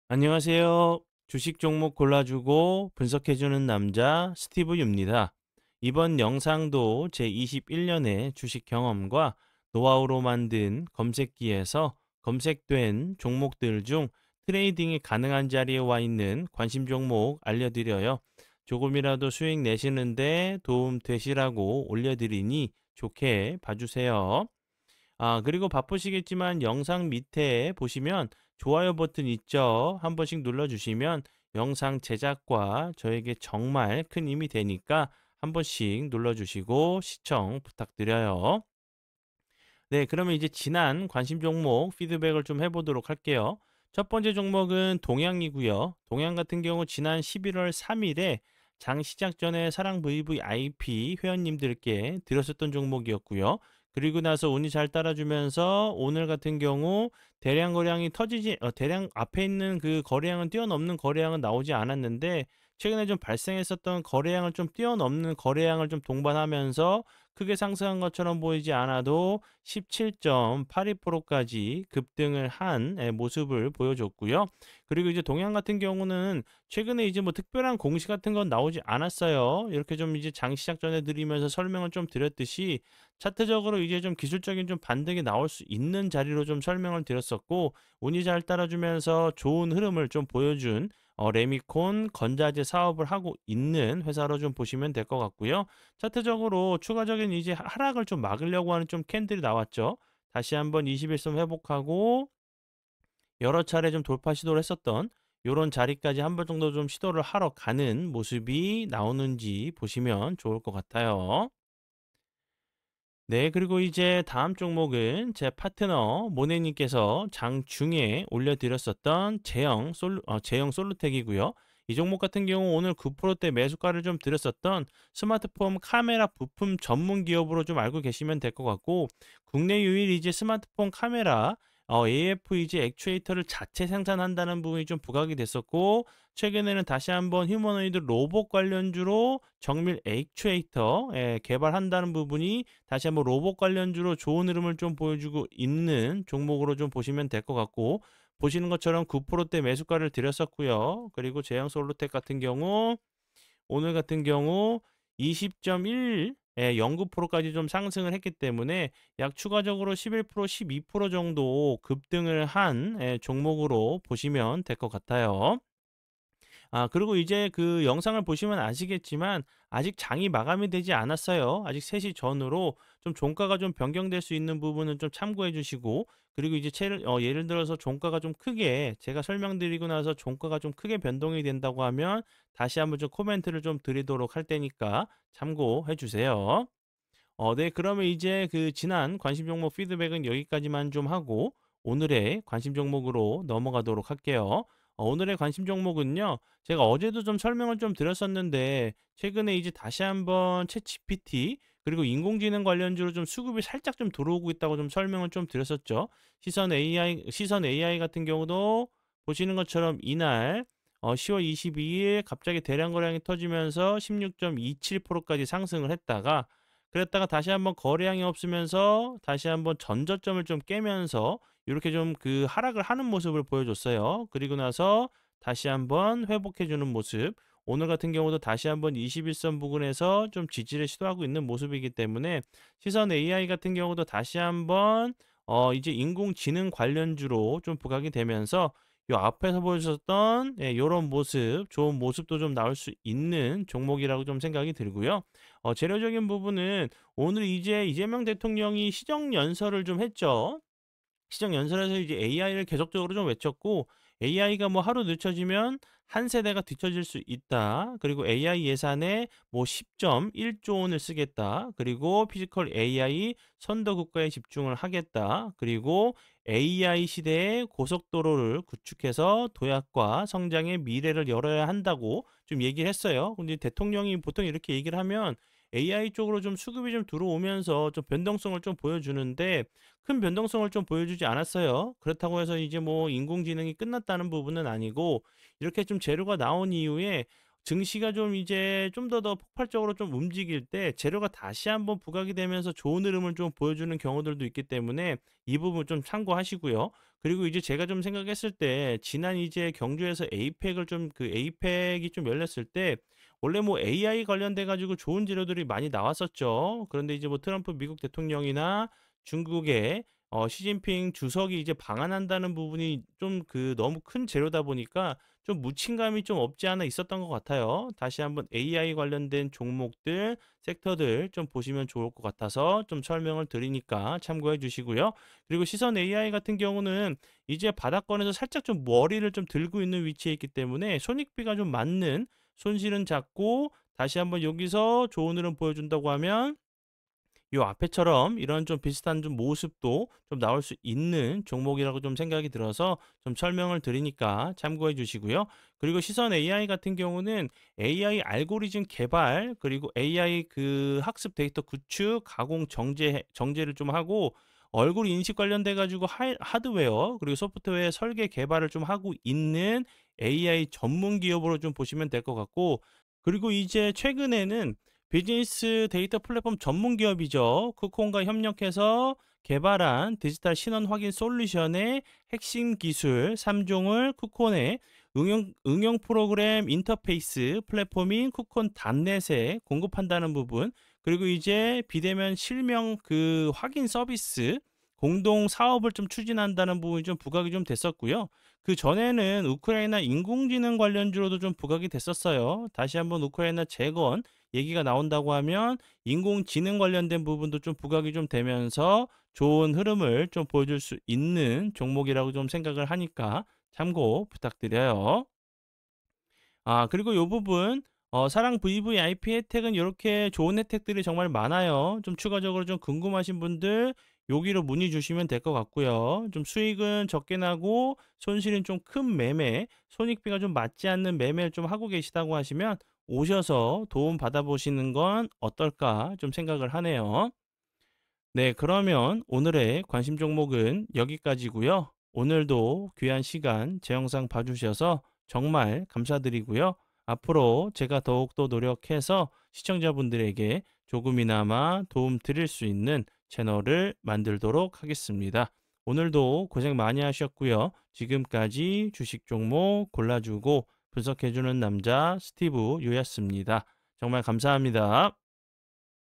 안녕하세요. 주식 종목 골라주고 분석해주는 남자 스티브 유입니다. 이번 영상도 제21년의 주식 경험과 노하우로 만든 검색기에서 검색된 종목들 중 트레이딩이 가능한 자리에 와 있는 관심 종목 알려드려요. 조금이라도 수익 내시는데 도움 되시라고 올려드리니 좋게 봐주세요. 그리고 바쁘시겠지만 영상 밑에 보시면 좋아요 버튼 있죠? 한 번씩 눌러주시면 영상 제작과 저에게 정말 큰 힘이 되니까 한 번씩 눌러주시고 시청 부탁드려요. 네, 그러면 이제 지난 관심 종목 피드백을 좀 해보도록 할게요. 첫 번째 종목은 동양이고요. 동양 같은 경우 지난 11월 3일에 장 시작 전에 사랑 VVIP 회원님들께 드렸었던 종목이었고요. 그리고 나서 운이 잘 따라주면서 오늘 같은 경우 대량 거래량이 터지지 대량 앞에 있는 그 거래량은 뛰어넘는 거래량은 나오지 않았는데 최근에 좀 발생했었던 거래량을 좀 뛰어넘는 거래량을 좀 동반하면서 크게 상승한 것처럼 보이지 않아도 17.82%까지 급등을 한 모습을 보여줬고요. 그리고 이제 동양 같은 경우는 최근에 이제 뭐 특별한 공시 같은 건 나오지 않았어요. 이렇게 좀 이제 장 시작 전에 드리면서 설명을 좀 드렸듯이 차트적으로 이제 좀 기술적인 좀 반등이 나올 수 있는 자리로 좀 설명을 드렸었고 운이 잘 따라주면서 좋은 흐름을 좀 보여준 레미콘 건자재 사업을 하고 있는 회사로 좀 보시면 될 것 같고요. 차트적으로 추가적인 이제 하락을 좀 막으려고 하는 좀 캔들이 나왔죠. 다시 한번 21선 회복하고 여러 차례 좀 돌파 시도를 했었던 요런 자리까지 한 번 정도 좀 시도를 하러 가는 모습이 나오는지 보시면 좋을 것 같아요. 네, 그리고 이제 다음 종목은 제 파트너 모네님께서 장중에 올려드렸었던 제형 솔루텍이고요. 이 종목 같은 경우 오늘 9%대 매수가를 좀 드렸었던 스마트폰 카메라 부품 전문 기업으로 좀 알고 계시면 될 것 같고, 국내 유일 이제 스마트폰 카메라 AF 이제 액추에이터를 자체 생산한다는 부분이 좀 부각이 됐었고, 최근에는 다시 한번 휴머노이드 로봇 관련주로 정밀 액추에이터 개발한다는 부분이 다시 한번 로봇 관련주로 좋은 흐름을 좀 보여주고 있는 종목으로 좀 보시면 될 것 같고, 보시는 것처럼 9%대 매수가를 드렸었고요. 그리고 제형 솔루텍 같은 경우 오늘 같은 경우 20.1 0.9%까지 좀 상승을 했기 때문에 약 추가적으로 11% 12% 정도 급등을 한 종목으로 보시면 될 것 같아요. 그리고 이제 그 영상을 보시면 아시겠지만 아직 장이 마감이 되지 않았어요. 아직 3시 전후로 좀 종가가 좀 변경될 수 있는 부분은 좀 참고해 주시고, 그리고 이제 예를 들어서 종가가 좀 크게 제가 설명드리고 나서 종가가 좀 크게 변동이 된다고 하면 다시 한번 좀 코멘트를 좀 드리도록 할 테니까 참고해 주세요. 네, 그러면 이제 그 지난 관심 종목 피드백은 여기까지만 좀 하고 오늘의 관심 종목으로 넘어가도록 할게요. 오늘의 관심 종목은요, 제가 어제도 좀 설명을 좀 드렸었는데 최근에 이제 다시 한번 챗 GPT 그리고 인공지능 관련주로 좀 수급이 살짝 좀 들어오고 있다고 좀 설명을 좀 드렸었죠. 시선 AI 같은 경우도 보시는 것처럼 이날 10월 22일 갑자기 대량 거래량이 터지면서 16.27%까지 상승을 했다가 그랬다가 다시 한번 거래량이 없으면서 다시 한번 전저점을 좀 깨면서 이렇게 좀 그 하락을 하는 모습을 보여줬어요. 그리고 나서 다시 한번 회복해 주는 모습. 오늘 같은 경우도 다시 한번 21선 부근에서 좀 지지를 시도하고 있는 모습이기 때문에 시선 AI 같은 경우도 다시 한번 이제 인공지능 관련주로 좀 부각이 되면서 요 앞에서 보여주셨던 요런 모습, 좋은 모습도 좀 나올 수 있는 종목이라고 좀 생각이 들고요. 재료적인 부분은 오늘 이제 이재명 대통령이 시정연설을 좀 했죠. 시정연설에서 이제 AI를 계속적으로 좀 외쳤고, AI가 뭐 하루 늦춰지면 한 세대가 뒤처질 수 있다. 그리고 AI 예산에 뭐 10.1조 원을 쓰겠다. 그리고 피지컬 AI 선도 국가에 집중을 하겠다. 그리고 AI 시대의 고속도로를 구축해서 도약과 성장의 미래를 열어야 한다고 좀 얘기를 했어요. 근데 대통령이 보통 이렇게 얘기를 하면 AI 쪽으로 좀 수급이 좀 들어오면서 좀 변동성을 좀 보여주는데 큰 변동성을 좀 보여주지 않았어요. 그렇다고 해서 이제 뭐 인공지능이 끝났다는 부분은 아니고 이렇게 좀 재료가 나온 이후에 증시가 좀 이제 좀 더 폭발적으로 좀 움직일 때 재료가 다시 한번 부각이 되면서 좋은 흐름을 좀 보여주는 경우들도 있기 때문에 이 부분 좀 참고하시고요. 그리고 이제 제가 좀 생각했을 때 지난 이제 경주에서 에이펙을 좀 에이펙이 좀 열렸을 때 원래 뭐 AI 관련돼 가지고 좋은 재료들이 많이 나왔었죠. 그런데 이제 뭐 트럼프 미국 대통령이나 중국의 시진핑 주석이 이제 방한한다는 부분이 좀 너무 큰 재료다 보니까 좀 묻힘감이 좀 없지 않아 있었던 것 같아요. 다시 한번 AI 관련된 종목들, 섹터들 좀 보시면 좋을 것 같아서 좀 설명을 드리니까 참고해 주시고요. 그리고 시선 AI 같은 경우는 이제 바닥권에서 살짝 좀 머리를 좀 들고 있는 위치에 있기 때문에 손익비가 좀 맞는, 손실은 작고 다시 한번 여기서 좋은 흐름 보여준다고 하면 요 앞에처럼 이런 좀 비슷한 좀 모습도 좀 나올 수 있는 종목이라고 좀 생각이 들어서 좀 설명을 드리니까 참고해 주시고요. 그리고 시선 AI 같은 경우는 AI 알고리즘 개발, 그리고 AI 학습 데이터 구축, 가공 정제를 좀 하고 얼굴 인식 관련돼 가지고 하드웨어 그리고 소프트웨어 설계 개발을 좀 하고 있는 AI 전문 기업으로 좀 보시면 될 것 같고, 그리고 이제 최근에는 비즈니스 데이터 플랫폼 전문 기업이죠. 쿠콘과 협력해서 개발한 디지털 신원 확인 솔루션의 핵심 기술 3종을 쿠콘의 응용 프로그램 인터페이스 플랫폼인 쿠콘 단넷에 공급한다는 부분, 그리고 이제 비대면 실명 확인 서비스 공동 사업을 좀 추진한다는 부분이 좀 부각이 좀 됐었고요. 그 전에는 우크라이나 인공지능 관련주로도 좀 부각이 됐었어요. 다시 한번 우크라이나 재건 얘기가 나온다고 하면 인공지능 관련된 부분도 좀 부각이 좀 되면서 좋은 흐름을 좀 보여줄 수 있는 종목이라고 좀 생각을 하니까 참고 부탁드려요. 그리고 요 부분 사랑 VVIP 혜택은 요렇게 좋은 혜택들이 정말 많아요. 좀 추가적으로 좀 궁금하신 분들 여기로 문의 주시면 될 것 같고요. 좀 수익은 적게 나고 손실은 좀 큰 매매, 손익비가 좀 맞지 않는 매매를 좀 하고 계시다고 하시면 오셔서 도움 받아보시는 건 어떨까 좀 생각을 하네요. 네, 그러면 오늘의 관심 종목은 여기까지고요. 오늘도 귀한 시간 제 영상 봐주셔서 정말 감사드리고요. 앞으로 제가 더욱더 노력해서 시청자분들에게 조금이나마 도움 드릴 수 있는 채널을 만들도록 하겠습니다. 오늘도 고생 많이 하셨고요. 지금까지 주식 종목 골라주고 분석해주는 남자 스티브 유였습니다. 정말 감사합니다.